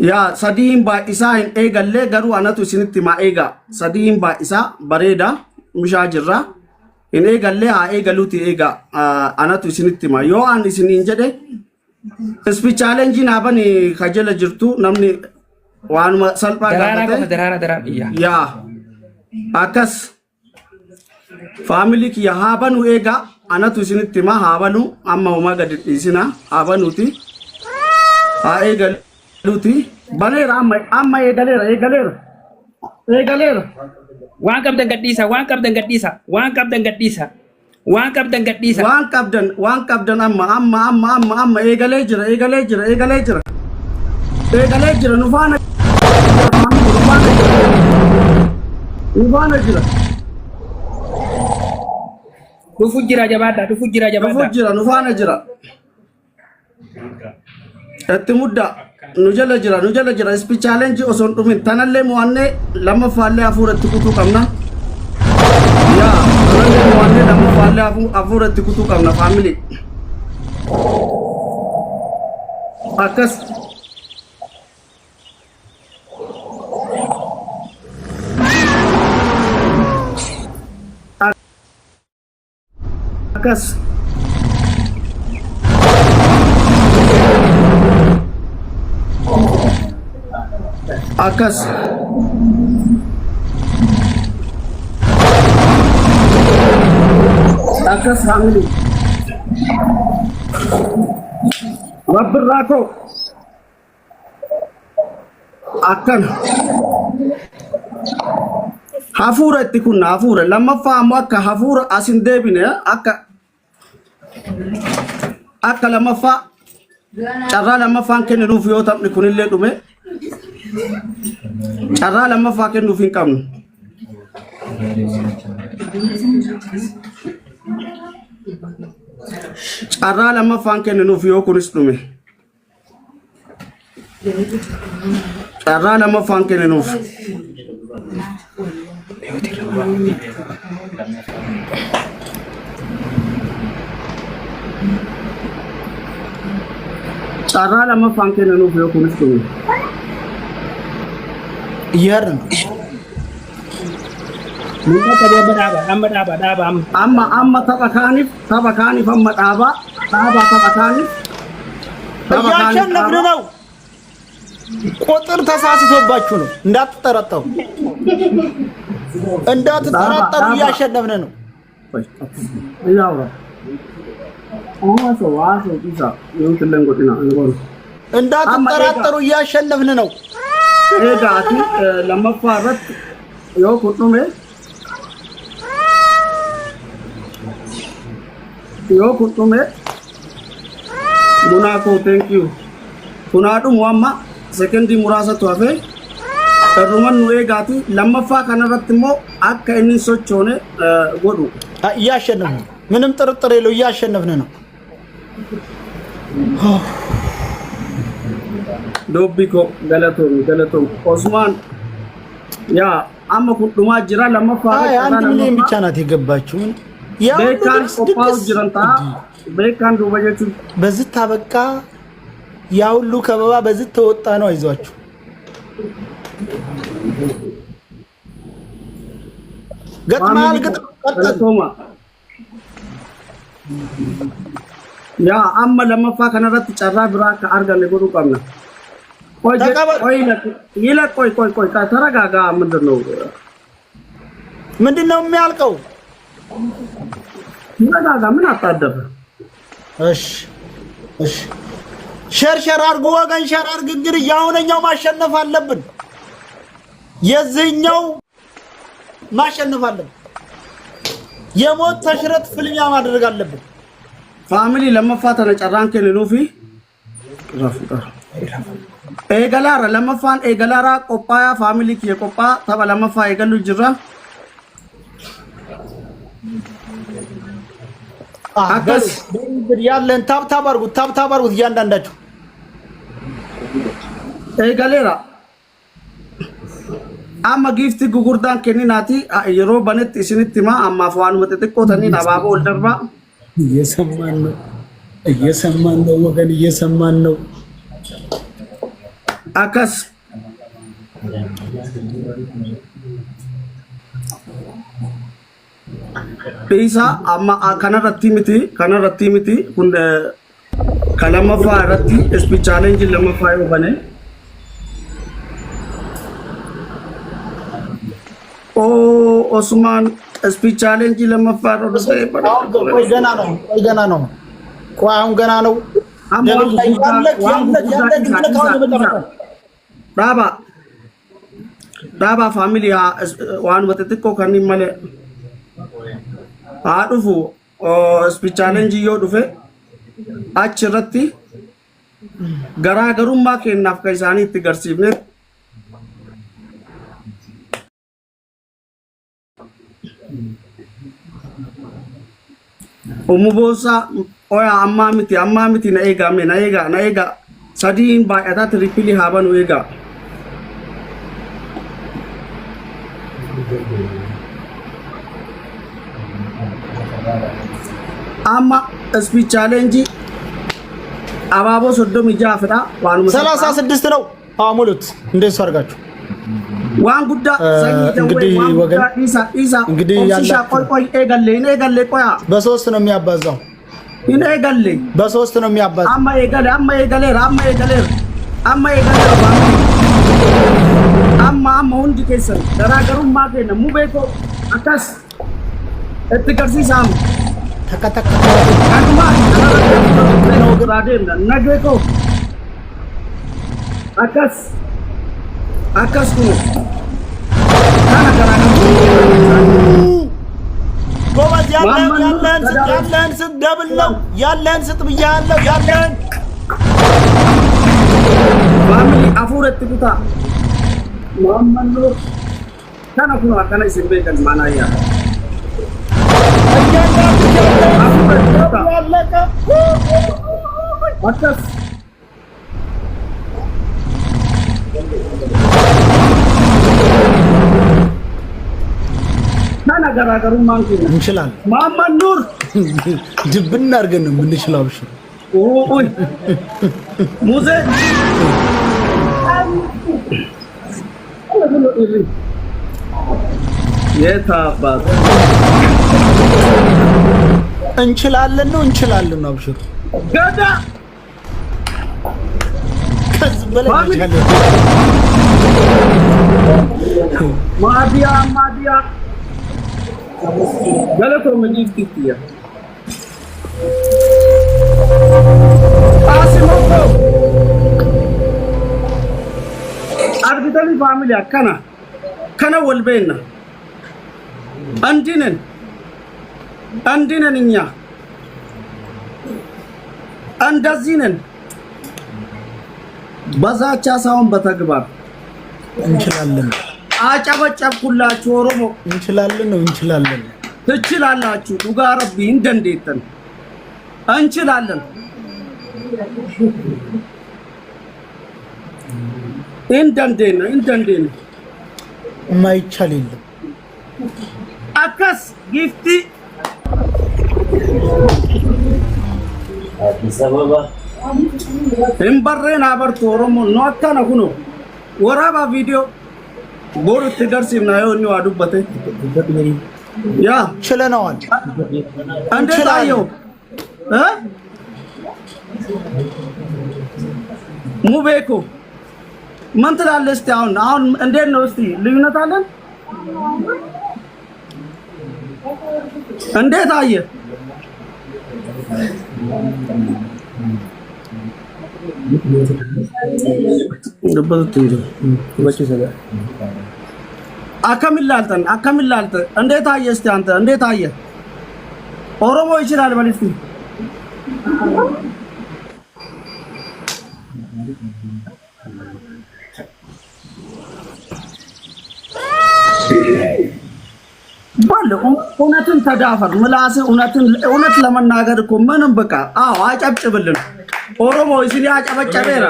yaa sadiin baay'isaa hin eegalle garuu anatu isinitti maa eega sadiin baay'isaa bareeda mishaa jirra hin eegalle haa eegaluuti eega anatu isinitti maa yoo an isiniin jedhe speech challenge naaban kajala jirtu namni waanuma salphaa gaafate yaa akkas family kiya haabanu eega anatu isinitti maa haabanu amma uma gadi dhiisina haabanuuti haa eegaluuti baleera amma eegaleera waan qabdan gadhiisa waan qabdan gadhiisa waan qabdan amma eegalee jira nu faana jira dhufu jira jabaadha nu faana jira itti mudda nu jala jira speech challenge osoo hin dhumin tanallee mo'annee lammaffaallee hafuuratti kutuu qabna yaa tanallee mo'annee lammaffaallee hafuuratti kutuu qabna family akkas akas family wabbirraa koo akkan hafuura itti kunna hafuura lammaffaa ammoo akka hafuura asin deebine akka lammaffaa carraa lammaffaan kenninuuf yoo taphni kunillee dhume carraa lammaffaa kennuuf hin qabnu carraa lammaffaan kenninuuf yoo kunis dhume carraa lammaffaan kenninuuf carraa lammaffaan kenninuuf yoo kunis dhume Yarn. Mungkin dia berapa? Amma tapha kaanif amma dhaaba tapha kaanif እያሸነፍን ነው። ቁጥር ተሳስቶባችሁ ነው። እንዳትጠረጠሩ እያሸነፍን ነው። እንዳትጠራጠሩ እያሸነፍን ነው። eegaati lammaffaa irratti yoo kun dhume bunaa koo thank you kunaa dhumu amma sekendii muraasatu hafe irruman nu eegaati lammaffaa kanarratti immoo akka inni sochoone godhu እያሸነፍን ነው። ምንም ጥርጥር የለው እያሸነፍን ነው። Dobbiko galatoom Osman yaa amma kun dhumaa jira lammaffaa አንድ ሚሊዮን ብቻ ናት የገባችው ያው beekaan qophaa'u jiran ta'a beekaan duuba jechuun በዚህ ታበቃ ያ ሁሉ ከበባ በዚህ ተወጣ ነው አይዟችሁ ገጥማል galatooma yaa amma lammaffaa kanarratti carraa biraa akka arganne godhuu qabna ቆይ ተረጋጋ ምንድነው የሚያልቀው ተረጋጋ ምን አጣደፈ እሺ ሸርሸር አድርጎ ወገን ሸር አድርግ እንግዲህ ያውነኛው ማሸነፍ አለብን የዚህኛው ማሸነፍ አለብን የሞት ተሽረት ፍልሚያ ማድረግ አለብን ፋሚሊ ለመፋተነ ጨራን ከለሉፊ eegalaara lammaffaan eegalaara qophaaya family kiya qophaa tapha lammaffaa eegalu jirra አጋስ ያለን ታብታብ አድርጉት እያንዳንዳችሁ eegaleera amma gifti gugurdaan kenninaati yeroo banetti isinitti hima ammaaf waanuma xixiqqoo taniin abaaboo ol darbaa እየሰማን ነው ወገን እየሰማን ነው akas Isa amma kanarratti miti kun kalamaffaa irratti speech challenge lamaffaa yoo bane Osman speech challenge lamaffaa ገና ነው ቆይ ገና ነው Daba family waan matatiko kan male adufu speech challenge yoo dhufe achirratti garaagarummaa kennaaf ka isaanii itti garsiifne umubosa oya amma miti na eega sadiin baay'ataa triple haban eega Amma speech challenge አባቦ ሶዶም ይጃፈዳ ዋኑ 36 ነው አሙሉት እንደሱ አርጋችሁ ዋን ጉዳ እንግዲህ ወገን እንግዲህ ያላ ቆይ ኤገሌ ቆያ በ3 ነው የሚያባዛው ኤገሌ በ3 ነው የሚያባዛው አማ ኤገሌ አማ ሁንዲ ከሰን ደራገሩ ማገነ ሙቤኮ አታስ እትከርሲሳም ተከተከ አንማ ነው ግራዴን ነገኮ አካስ ኩ ካና ገራገሩ ጎበዝ ያለን ስጥ ደብል ነው ያለን ስጥ ብያለሁ ያለን ፋሚሊ አፉረት ቁታ ማመኑ ካና ኩ አካና ሲምቤከን ማናያ Atas Nana gara-garu mangkin እንችላለን Muhammad Nur ድብና አርገን ነው የምንችለው አብሽር ኦይ ሙዜ የታባት እንችላለን ነው አብሽር ገዳ ከዚህ በላይ እንችላለን ማዲያ ገለቶ ምንድትያ አሲሞኮ አርቢታሊ ፋሚሊ ከና ወልቤና አንዲነን እኛ እንደዚህ ነን በዛቻ ሳይሆን በተግባር እንችላለን አጨበጨብኩላችሁ ኦሮሞ እንችላለን ትችላላችሁ ዱጋ ረቢ እንደንዴተን እንችላለን እንደንዴን ማይቻል የለም አካስ ጊፍቲ ሰበባ እምበሬን አበርቱ ኦሮሞ ነው አካና ሁኖ ወራባ ቪዲዮ ቦሩ ትገርሲም ነው ነው አዱበተ ያ ችለናል እንዴት አየው ሙቤኮ ምን ትላለህ እስቲ አሁን እንዴት ነው እስቲ ልዩነት አለን እንዴት አየ አከምላልተን እንዴት አየ እስቲ አንተ እንዴት አየ ኦሮሞ ይችላል ማለት ነው ባለው እውነትን ተዳፈር ምላስ እውነት ለመናገር እኮ ምንም በቃ አዎ አጨብጭብልን ኦሮሞ ሲሊ አጨበጨበራ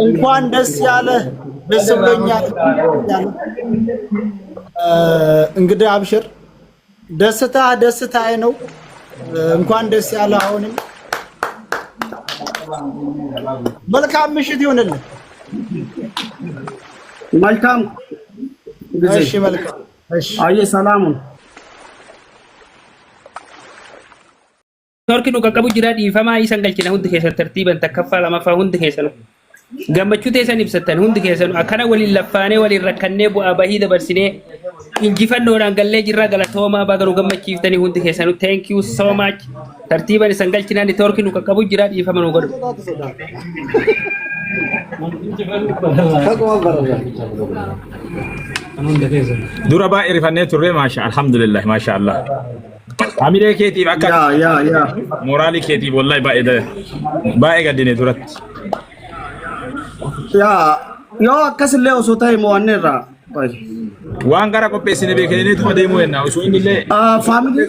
እንኳን ደስ ያለ ደስ ብሎኛል እንግዲህ አብሽር ደስታዬ ነው። እንኳን ደስ ያለ። አሁንም መልካም ምሽት ይሁንልን። መልካም ጊዜ። እሺ መልካም። እሺ አየ ሰላሙን Torki nu qaqqabu jira dhiifamaa isan galchina hundi keessan tartiiban takkaffaa lamaffaa hundi keessanu gammachuu teessan ibsattan hundi keessanu akkana waliin laffaanee waliin rakkannee bu'aa bahii dabarsinee injifannoodhaan gallee jirra galatoomaa bagaruu gammachiiftanii hundi keessanu thank you so much tartiiban isan galchinaan torki nu qaqqabu jira dhiifama nu godhu. dura baay'ee rifannee turre alhamdulillah maasha Allah. Amilee keetiif akka moraalii keetiif wallahi baay'ee gaddine turatti. Yoo akkasillee osoo ta'e mo'anneerra. Waan gara qopheessine beekanii tuma deemuu yennaa osoo inni illee faamilii